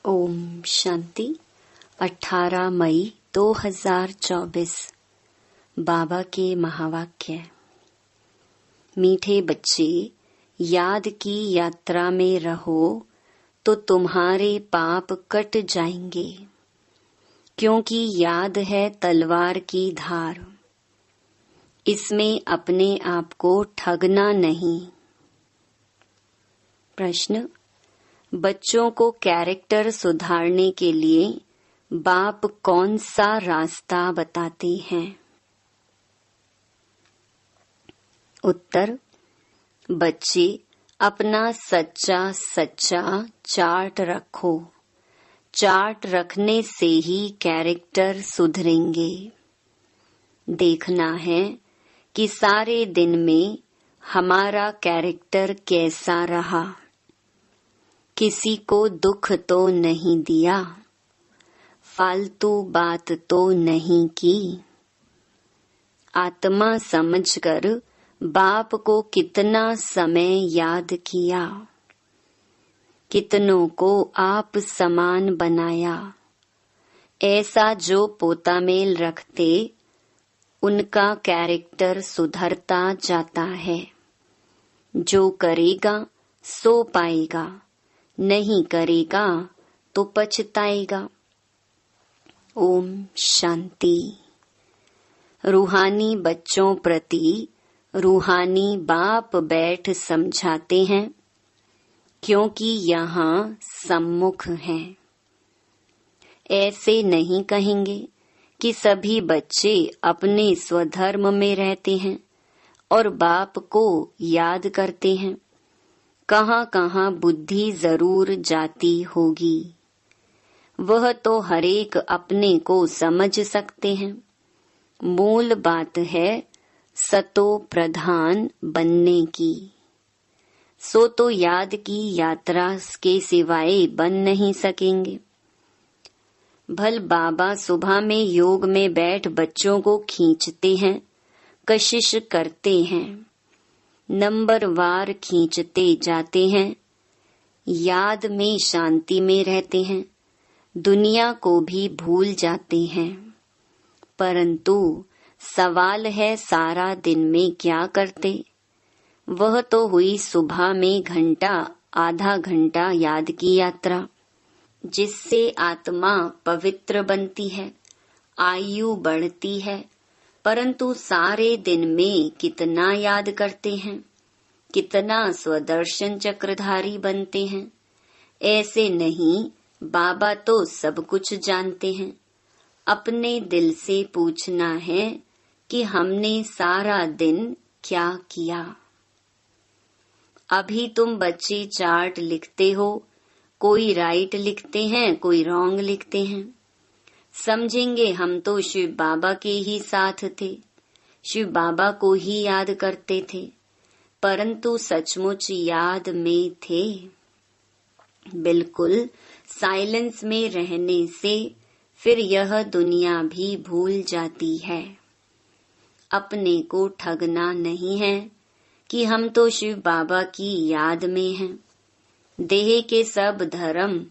ओम शांति। 18 मई 2024 बाबा के महावाक्य। मीठे बच्चे, याद की यात्रा में रहो तो तुम्हारे पाप कट जाएंगे, क्योंकि याद है तलवार की धार। इसमें अपने आप को ठगना नहीं। प्रश्न: बच्चों को कैरेक्टर सुधारने के लिए बाप कौन सा रास्ता बताते हैं? उत्तर: बच्चे, अपना सच्चा चार्ट रखो। चार्ट रखने से ही कैरेक्टर सुधरेंगे। देखना है कि सारे दिन में हमारा कैरेक्टर कैसा रहा। किसी को दुख तो नहीं दिया, फालतू बात तो नहीं की। आत्मा समझकर बाप को कितना समय याद किया, कितनों को आप समान बनाया। ऐसा जो पोता मेल रखते, उनका कैरेक्टर सुधरता जाता है। जो करेगा सो पाएगा, नहीं करेगा तो पछताएगा। ओम शांति। रूहानी बच्चों प्रति रूहानी बाप बैठ समझाते हैं, क्योंकि यहाँ सम्मुख हैं। ऐसे नहीं कहेंगे कि सभी बच्चे अपने स्वधर्म में रहते हैं और बाप को याद करते हैं। कहाँ कहाँ बुद्धि जरूर जाती होगी, वह तो हरेक अपने को समझ सकते हैं। मूल बात है सतो प्रधान बनने की। सो तो याद की यात्रा के सिवाय बन नहीं सकेंगे। भल बाबा सुबह में योग में बैठ बच्चों को खींचते हैं, कशिश करते हैं, नंबर वार खींचते जाते हैं। याद में शांति में रहते हैं, दुनिया को भी भूल जाते हैं। परंतु सवाल है सारा दिन में क्या करते? वह तो हुई सुबह में घंटा आधा घंटा याद की यात्रा, जिससे आत्मा पवित्र बनती है, आयु बढ़ती है। परंतु सारे दिन में कितना याद करते हैं, कितना स्वदर्शन चक्रधारी बनते हैं? ऐसे नहीं, बाबा तो सब कुछ जानते हैं। अपने दिल से पूछना है कि हमने सारा दिन क्या किया। अभी तुम बच्चे चार्ट लिखते हो, कोई राइट लिखते हैं, कोई रॉन्ग लिखते हैं। समझेंगे हम तो शिव बाबा के ही साथ थे, शिव बाबा को ही याद करते थे, परंतु सचमुच याद में थे? बिल्कुल साइलेंस में रहने से फिर यह दुनिया भी भूल जाती है। अपने को ठगना नहीं है कि हम तो शिव बाबा की याद में हैं। देह के सब धर्म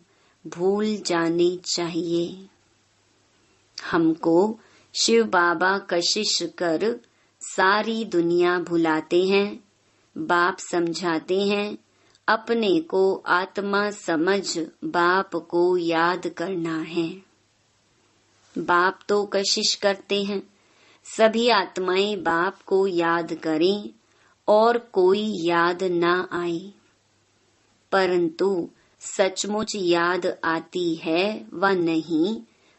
भूल जाने चाहिए। हमको शिव बाबा कशिश कर सारी दुनिया भुलाते हैं। बाप समझाते हैं, अपने को आत्मा समझ बाप को याद करना है। बाप तो कशिश करते हैं सभी आत्माएं बाप को याद करें और कोई याद ना आए। परंतु सचमुच याद आती है व नहीं,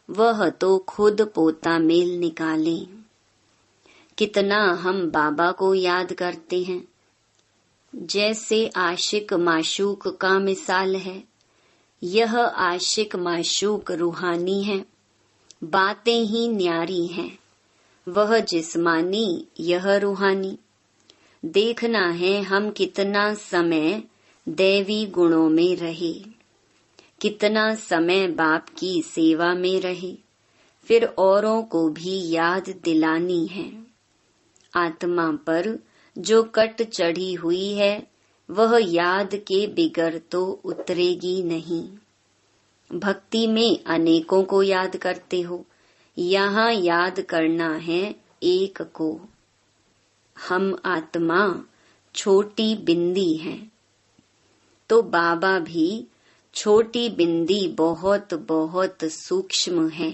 वह तो खुद पोता मेल निकाले। कितना हम बाबा को याद करते हैं। जैसे आशिक माशूक का मिसाल है। यह आशिक माशूक रूहानी है, बातें ही न्यारी हैं। वह जिस्मानी, यह रूहानी। देखना है हम कितना समय दैवी गुणों में रहे, कितना समय बाप की सेवा में रहे, फिर औरों को भी याद दिलानी है। आत्मा पर जो कट चढ़ी हुई है, वह याद के बिगर तो उतरेगी नहीं। भक्ति में अनेकों को याद करते हो, यहाँ याद करना है एक को। हम आत्मा छोटी बिंदी है, तो बाबा भी छोटी बिंदी बहुत बहुत सूक्ष्म है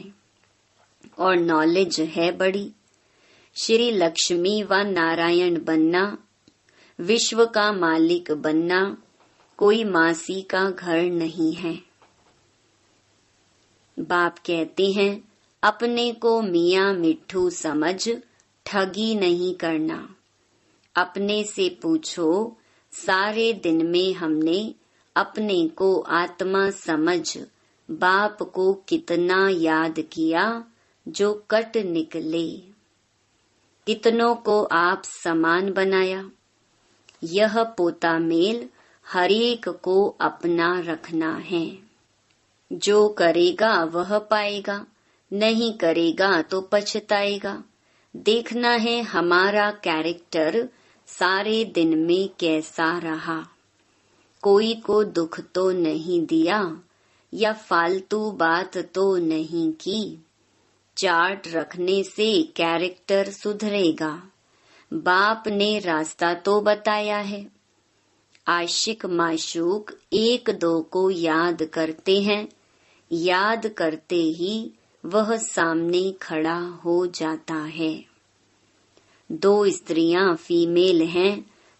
और नॉलेज है बड़ी। श्री लक्ष्मी व नारायण बनना, विश्व का मालिक बनना कोई मासी का घर नहीं है। बाप कहते हैं अपने को मियाँ मिट्ठू समझ ठगी नहीं करना। अपने से पूछो सारे दिन में हमने अपने को आत्मा समझ बाप को कितना याद किया जो कट निकले। कितनों को आप समान बनाया। यह पोता मेल हरेक को अपना रखना है। जो करेगा वह पाएगा, नहीं करेगा तो पछताएगा। देखना है हमारा कैरेक्टर सारे दिन में कैसा रहा। कोई को दुख तो नहीं दिया या फालतू बात तो नहीं की। चार्ट रखने से कैरेक्टर सुधरेगा। बाप ने रास्ता तो बताया है। आशिक माशूक एक दो को याद करते हैं, याद करते ही वह सामने खड़ा हो जाता है। दो स्त्रियां फीमेल हैं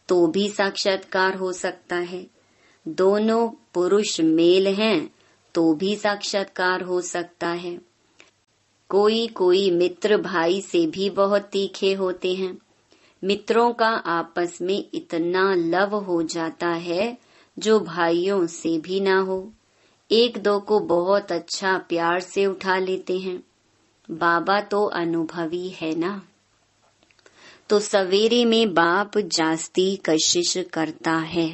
तो भी साक्षात्कार हो सकता है। दोनों पुरुष मेल हैं तो भी साक्षात्कार हो सकता है। कोई कोई मित्र भाई से भी बहुत तीखे होते हैं। मित्रों का आपस में इतना लव हो जाता है जो भाइयों से भी ना हो। एक दो को बहुत अच्छा प्यार से उठा लेते हैं। बाबा तो अनुभवी है ना। तो सवेरे में बाप जास्ती कशिश करता है।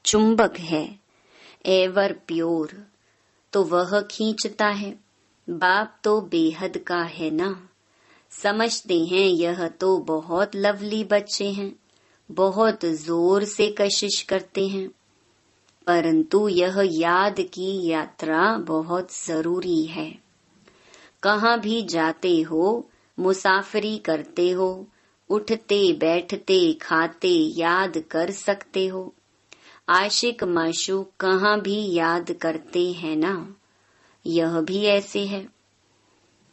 चुंबक है एवर प्योर, तो वह खींचता है। बाप तो बेहद का है ना। समझते हैं यह तो बहुत लवली बच्चे हैं, बहुत जोर से कशिश करते हैं, परंतु यह याद की यात्रा बहुत जरूरी है। कहाँ भी जाते हो, मुसाफरी करते हो, उठते बैठते खाते याद कर सकते हो। आशिक माशूक कहाँ भी याद करते हैं ना। यह भी ऐसे है।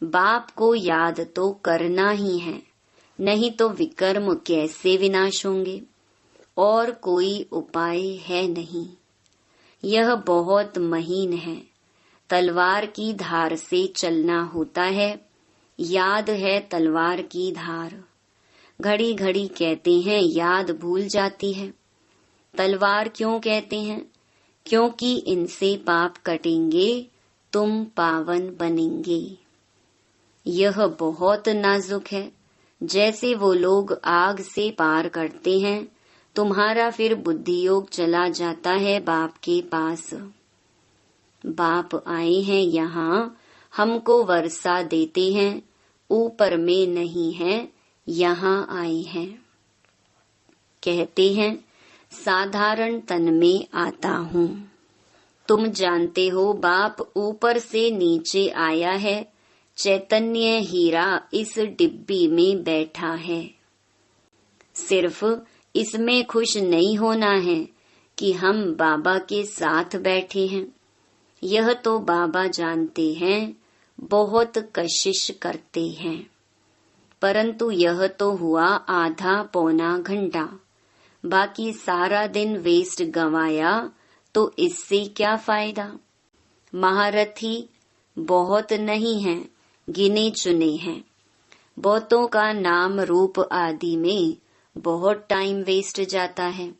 बाप को याद तो करना ही है, नहीं तो विकर्म कैसे विनाश होंगे। और कोई उपाय है नहीं। यह बहुत महीन है। तलवार की धार से चलना होता है। याद है तलवार की धार। घड़ी घड़ी कहते हैं याद भूल जाती है। तलवार क्यों कहते हैं? क्योंकि इनसे पाप कटेंगे, तुम पावन बनेंगे। यह बहुत नाजुक है। जैसे वो लोग आग से पार करते हैं, तुम्हारा फिर बुद्धि योग चला जाता है बाप के पास। बाप आए हैं यहाँ, हमको वर्षा देते हैं, ऊपर में नहीं है, यहाँ आए हैं। कहते हैं साधारण तन में आता हूँ। तुम जानते हो बाप ऊपर से नीचे आया है। चैतन्य हीरा इस डिब्बी में बैठा है। सिर्फ इसमें खुश नहीं होना है कि हम बाबा के साथ बैठे हैं। यह तो बाबा जानते हैं, बहुत कशिश करते हैं, परंतु यह तो हुआ आधा पौना घंटा। बाकी सारा दिन वेस्ट गंवाया तो इससे क्या फायदा। महारथी बहुत नहीं हैं, गिने चुने हैं। बहुतों का नाम रूप आदि में बहुत टाइम वेस्ट जाता है।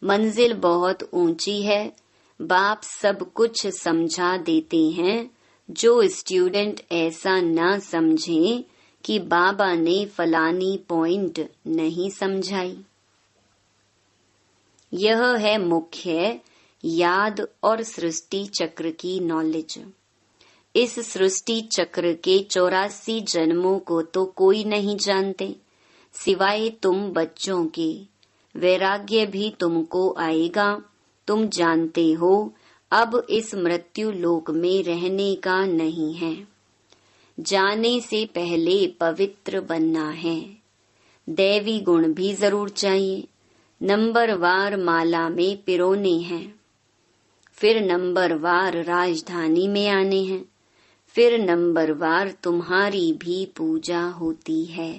मंजिल बहुत ऊंची है। बाप सब कुछ समझा देते हैं। जो स्टूडेंट ऐसा ना समझे कि बाबा ने फलानी पॉइंट नहीं समझाई। यह है मुख्य याद और सृष्टि चक्र की नॉलेज। इस सृष्टि चक्र के 84 जन्मों को तो कोई नहीं जानते सिवाय तुम बच्चों के। वैराग्य भी तुमको आएगा। तुम जानते हो अब इस मृत्यु लोक में रहने का नहीं है। जाने से पहले पवित्र बनना है। दैवी गुण भी जरूर चाहिए। नंबरवार माला में पिरोने हैं, फिर नंबरवार राजधानी में आने हैं, फिर नंबरवार तुम्हारी भी पूजा होती है।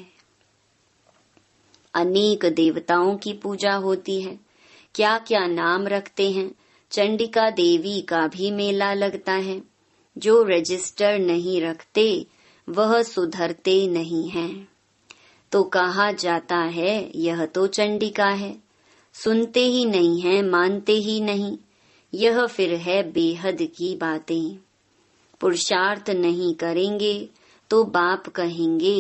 अनेक देवताओं की पूजा होती है। क्या क्या नाम रखते हैं। चंडिका देवी का भी मेला लगता है। जो रजिस्टर नहीं रखते वह सुधरते नहीं हैं। तो कहा जाता है यह तो चंडिका है। सुनते ही नहीं है, मानते ही नहीं। यह फिर है बेहद की बातें। पुरुषार्थ नहीं करेंगे तो बाप कहेंगे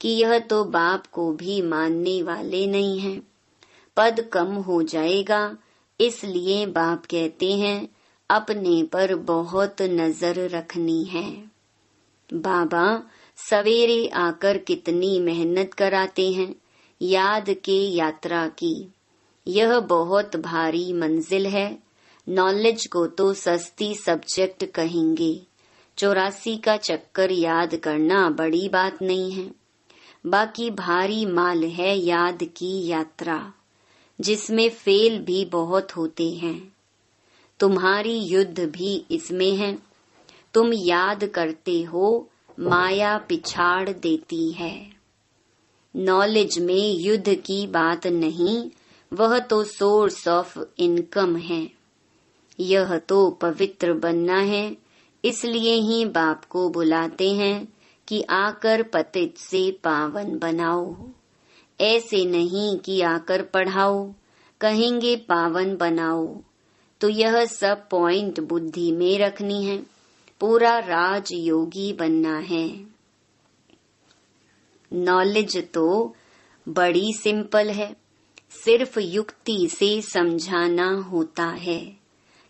कि यह तो बाप को भी मानने वाले नहीं हैं। पद कम हो जाएगा, इसलिए बाप कहते हैं अपने पर बहुत नजर रखनी है। बाबा सवेरे आकर कितनी मेहनत कराते हैं याद के यात्रा की। यह बहुत भारी मंजिल है। नॉलेज को तो सस्ती सब्जेक्ट कहेंगे। 84 का चक्कर याद करना बड़ी बात नहीं है। बाकी भारी माल है याद की यात्रा, जिसमें फेल भी बहुत होते हैं। तुम्हारी युद्ध भी इसमें है। तुम याद करते हो, माया पिछाड़ देती है। नॉलेज में युद्ध की बात नहीं, वह तो सोर्स ऑफ इनकम है। यह तो पवित्र बनना है, इसलिए ही बाप को बुलाते हैं कि आकर पतित से पावन बनाओ। ऐसे नहीं कि आकर पढ़ाओ, कहेंगे पावन बनाओ। तो यह सब पॉइंट बुद्धि में रखनी है। पूरा राजयोगी बनना है। नॉलेज तो बड़ी सिंपल है, सिर्फ युक्ति से समझाना होता है।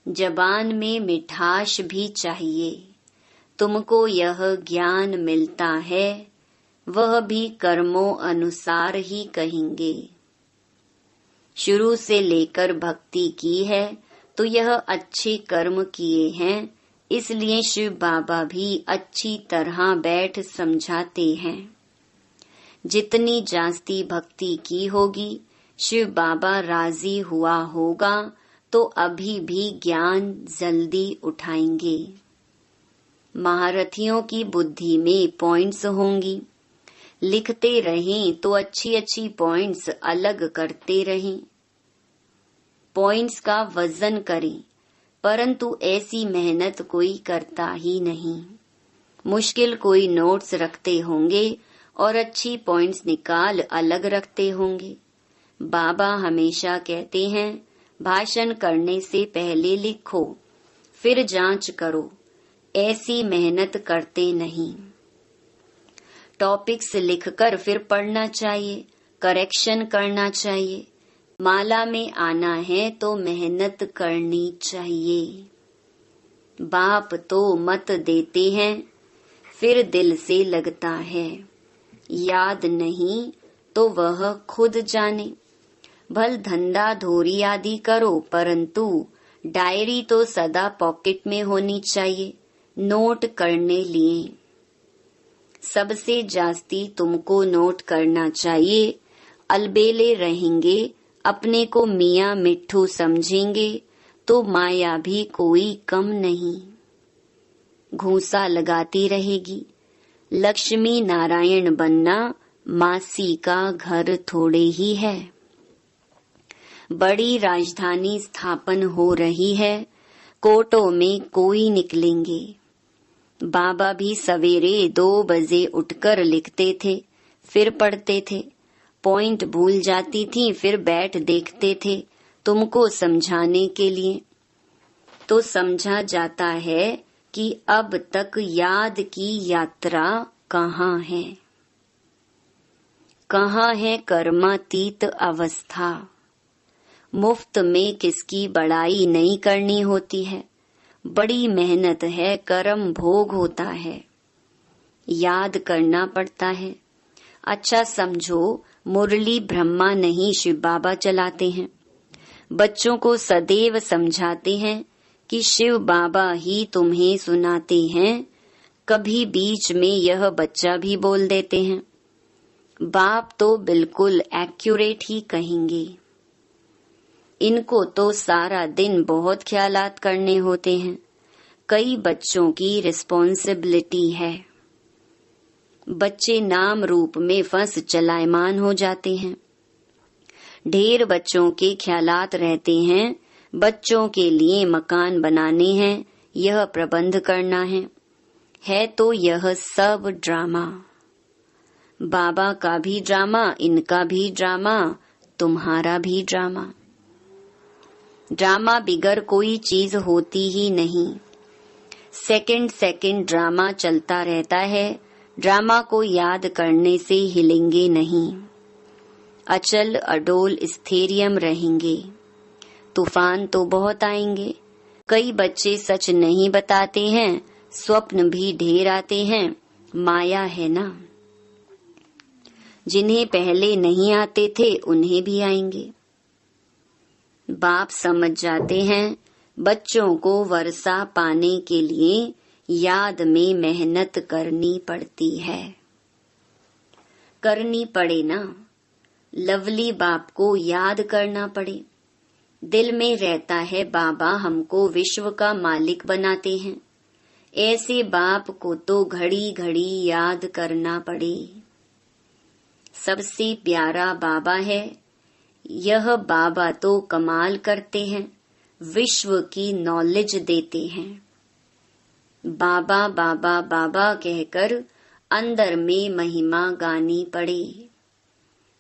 जबान में मिठास भी चाहिए। तुमको यह ज्ञान मिलता है, वह भी कर्मों अनुसार ही कहेंगे। शुरू से लेकर भक्ति की है तो यह अच्छे कर्म किए हैं, इसलिए शिव बाबा भी अच्छी तरह बैठ समझाते हैं। जितनी जास्ती भक्ति की होगी, शिव बाबा राजी हुआ होगा तो अभी भी ज्ञान जल्दी उठाएंगे। महारथियों की बुद्धि में पॉइंट्स होंगी। लिखते रहें तो अच्छी अच्छी पॉइंट्स अलग करते रहें। पॉइंट्स का वजन करें, परंतु ऐसी मेहनत कोई करता ही नहीं। मुश्किल कोई नोट्स रखते होंगे और अच्छी पॉइंट्स निकाल अलग रखते होंगे। बाबा हमेशा कहते हैं भाषण करने से पहले लिखो, फिर जांच करो। ऐसी मेहनत करते नहीं। टॉपिक्स लिखकर फिर पढ़ना चाहिए, करेक्शन करना चाहिए। माला में आना है तो मेहनत करनी चाहिए। बाप तो मत देते हैं, फिर दिल से लगता है। याद नहीं तो वह खुद जाने। भल धंधा धोरी आदि करो, परंतु डायरी तो सदा पॉकेट में होनी चाहिए, नोट करने लिए। सबसे जास्ती तुमको नोट करना चाहिए। अलबेले रहेंगे, अपने को मियाँ मिट्ठू समझेंगे तो माया भी कोई कम नहीं। घूसा लगाती रहेगी। लक्ष्मी नारायण बनना मासी का घर थोड़े ही है। बड़ी राजधानी स्थापन हो रही है, कोटों में कोई निकलेंगे। बाबा भी सवेरे 2 बजे उठकर लिखते थे, फिर पढ़ते थे। पॉइंट भूल जाती थी, फिर बैठ देखते थे तुमको समझाने के लिए। तो समझा जाता है कि अब तक याद की यात्रा कहाँ है। कहाँ है कर्मातीत अवस्था। मुफ्त में किसकी बड़ाई नहीं करनी होती है। बड़ी मेहनत है, कर्म भोग होता है, याद करना पड़ता है। अच्छा समझो, मुरली ब्रह्मा नहीं शिव बाबा चलाते हैं। बच्चों को सदैव समझाते हैं कि शिव बाबा ही तुम्हें सुनाते हैं, कभी बीच में यह बच्चा भी बोल देते हैं। बाप तो बिल्कुल एक्यूरेट ही कहेंगे। इनको तो सारा दिन बहुत ख्यालात करने होते हैं। कई बच्चों की रिस्पॉन्सिबिलिटी है। बच्चे नाम रूप में फंस चलायमान हो जाते हैं। ढेर बच्चों के ख्यालात रहते हैं। बच्चों के लिए मकान बनाने हैं, यह प्रबंध करना है तो यह सब ड्रामा। बाबा का भी ड्रामा, इनका भी ड्रामा, तुम्हारा भी ड्रामा। ड्रामा बिगर कोई चीज होती ही नहीं। सेकंड ड्रामा चलता रहता है। ड्रामा को याद करने से हिलेंगे नहीं। अचल अडोल स्थैर्यम रहेंगे। तूफान तो बहुत आएंगे। कई बच्चे सच नहीं बताते हैं, स्वप्न भी ढेर आते हैं। माया है ना। जिन्हें पहले नहीं आते थे उन्हें भी आएंगे। बाप समझ जाते हैं बच्चों को वर्षा पाने के लिए याद में मेहनत करनी पड़ती है। करनी पड़े ना। लवली बाप को याद करना पड़े। दिल में रहता है बाबा हमको विश्व का मालिक बनाते हैं। ऐसे बाप को तो घड़ी घड़ी याद करना पड़े। सबसे प्यारा बाबा है। यह बाबा तो कमाल करते हैं, विश्व की नॉलेज देते हैं। बाबा बाबा बाबा कहकर अंदर में महिमा गानी पड़े।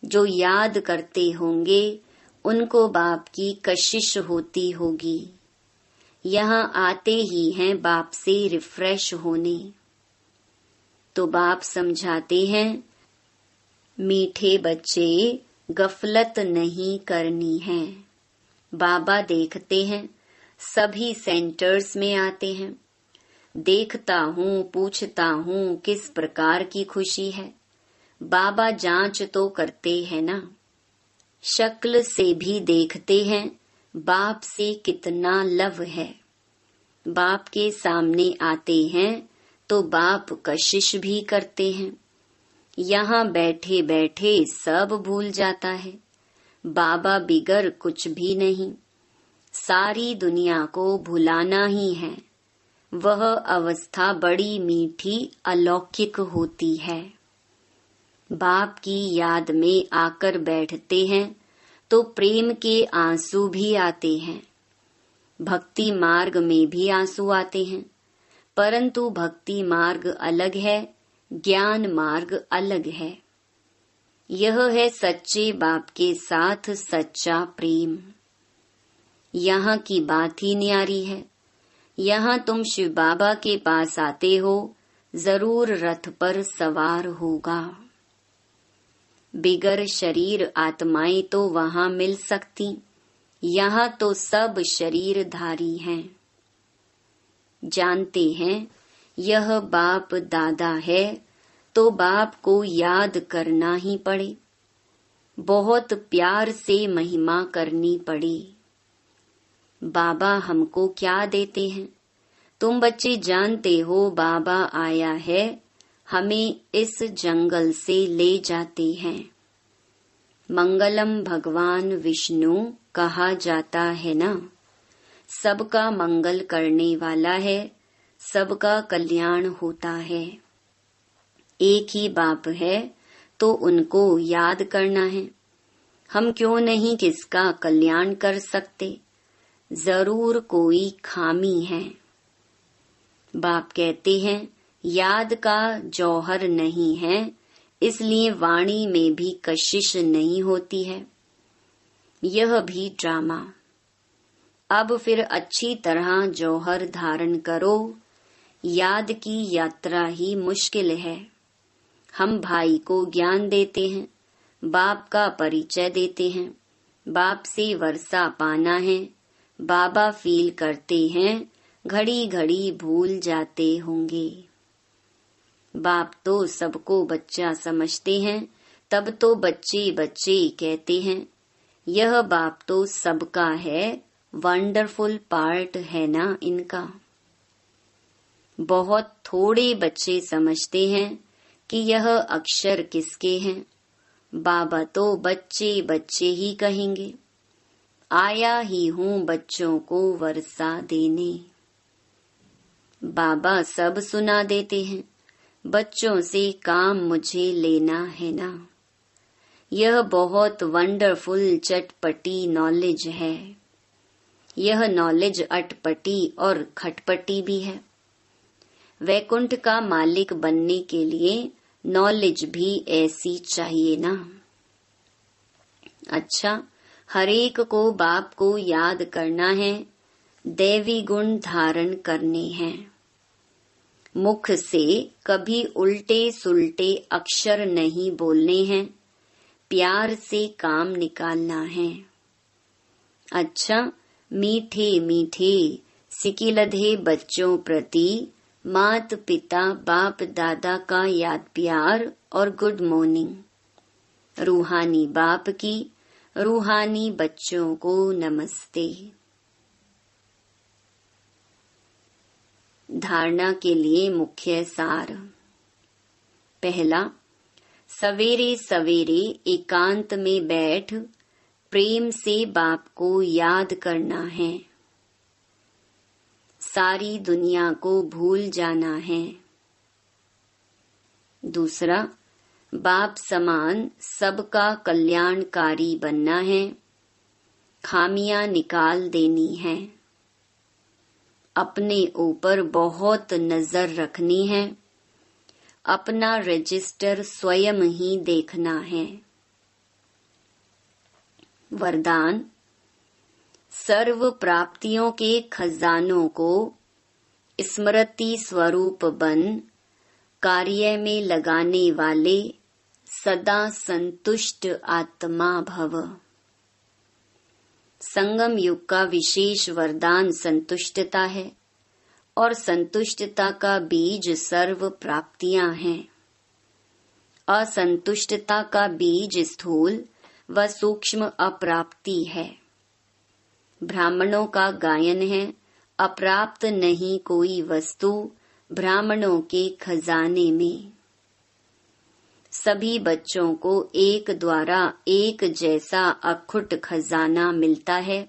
जो याद करते होंगे उनको बाप की कशिश होती होगी। यहाँ आते ही हैं बाप से रिफ्रेश होने। तो बाप समझाते हैं मीठे बच्चे, गफलत नहीं करनी है। बाबा देखते हैं, सभी सेंटर्स में आते हैं। देखता हूँ, पूछता हूँ किस प्रकार की खुशी है। बाबा जांच तो करते हैं ना। शक्ल से भी देखते हैं बाप से कितना लव है। बाप के सामने आते हैं तो बाप कशिश भी करते हैं। यहाँ बैठे बैठे सब भूल जाता है। बाबा बिगर कुछ भी नहीं। सारी दुनिया को भुलाना ही है। वह अवस्था बड़ी मीठी अलौकिक होती है। बाप की याद में आकर बैठते हैं तो प्रेम के आंसू भी आते हैं। भक्ति मार्ग में भी आंसू आते हैं, परंतु भक्ति मार्ग अलग है, ज्ञान मार्ग अलग है। यह है सच्चे बाप के साथ सच्चा प्रेम। यहाँ की बात ही न्यारी है। यहाँ तुम शिव बाबा के पास आते हो, जरूर रथ पर सवार होगा। बिगर शरीर आत्माएं तो वहाँ मिल सकती। यहाँ तो सब शरीरधारी हैं। जानते हैं यह बाप दादा है तो बाप को याद करना ही पड़े। बहुत प्यार से महिमा करनी पड़े। बाबा हमको क्या देते हैं? तुम बच्चे जानते हो बाबा आया है, हमें इस जंगल से ले जाते हैं। मंगलम भगवान विष्णु कहा जाता है ना। सबका मंगल करने वाला है, सबका कल्याण होता है। एक ही बाप है तो उनको याद करना है। हम क्यों नहीं किसका कल्याण कर सकते? जरूर कोई खामी है। बाप कहते हैं याद का जौहर नहीं है, इसलिए वाणी में भी कशिश नहीं होती है। यह भी ड्रामा। अब फिर अच्छी तरह जौहर धारण करो। याद की यात्रा ही मुश्किल है। हम भाई को ज्ञान देते हैं, बाप का परिचय देते हैं। बाप से वर्षा पाना है। बाबा फील करते हैं, घड़ी घड़ी भूल जाते होंगे। बाप तो सबको बच्चा समझते हैं, तब तो बच्चे बच्चे कहते हैं। यह बाप तो सबका है, वंडरफुल पार्ट है ना इनका। बहुत थोड़े बच्चे समझते हैं कि यह अक्षर किसके हैं। बाबा तो बच्चे बच्चे ही कहेंगे। आया ही हूँ बच्चों को वर्षा देने। बाबा सब सुना देते हैं, बच्चों से काम मुझे लेना है ना। यह बहुत वंडरफुल चटपटी नॉलेज है। यह नॉलेज अटपटी और खटपटी भी है। वैकुंठ का मालिक बनने के लिए नॉलेज भी ऐसी चाहिए ना। अच्छा, हरेक को बाप को याद करना है, दैवी गुण धारण करने हैं। मुख से कभी उल्टे सुलटे अक्षर नहीं बोलने हैं, प्यार से काम निकालना है। अच्छा, मीठे मीठे सिकिलधे बच्चों प्रति मात पिता बाप दादा का याद प्यार और गुड मॉर्निंग। रूहानी बाप की रूहानी बच्चों को नमस्ते। धारणा के लिए मुख्य सार। पहला, सवेरे सवेरे एकांत में बैठ प्रेम से बाप को याद करना है। सारी दुनिया को भूल जाना है। दूसरा, बाप समान सबका कल्याणकारी बनना है, खामियां निकाल देनी है। अपने ऊपर बहुत नजर रखनी है, अपना रजिस्टर स्वयं ही देखना है। वरदान, सर्व प्राप्तियों के खजानों को स्मृति स्वरूप बन कार्य में लगाने वाले सदा संतुष्ट आत्मा भव। संगम युग का विशेष वरदान संतुष्टता है और संतुष्टता का बीज सर्व प्राप्तियां हैं। असंतुष्टता का बीज स्थूल व सूक्ष्म अप्राप्ति है। ब्राह्मणों का गायन है, अप्राप्त नहीं कोई वस्तु ब्राह्मणों के खजाने में। सभी बच्चों को एक द्वारा एक जैसा अखुट खजाना मिलता है।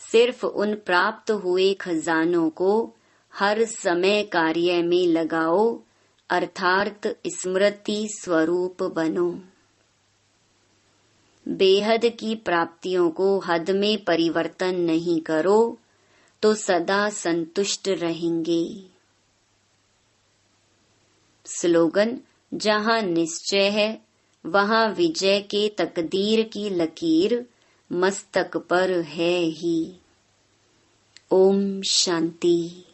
सिर्फ उन प्राप्त हुए खजानों को हर समय कार्य में लगाओ, अर्थात स्मृति स्वरूप बनो। बेहद की प्राप्तियों को हद में परिवर्तन नहीं करो तो सदा संतुष्ट रहेंगे। स्लोगन, जहाँ निश्चय है वहाँ विजय के तकदीर की लकीर मस्तक पर है ही। ओम शांति।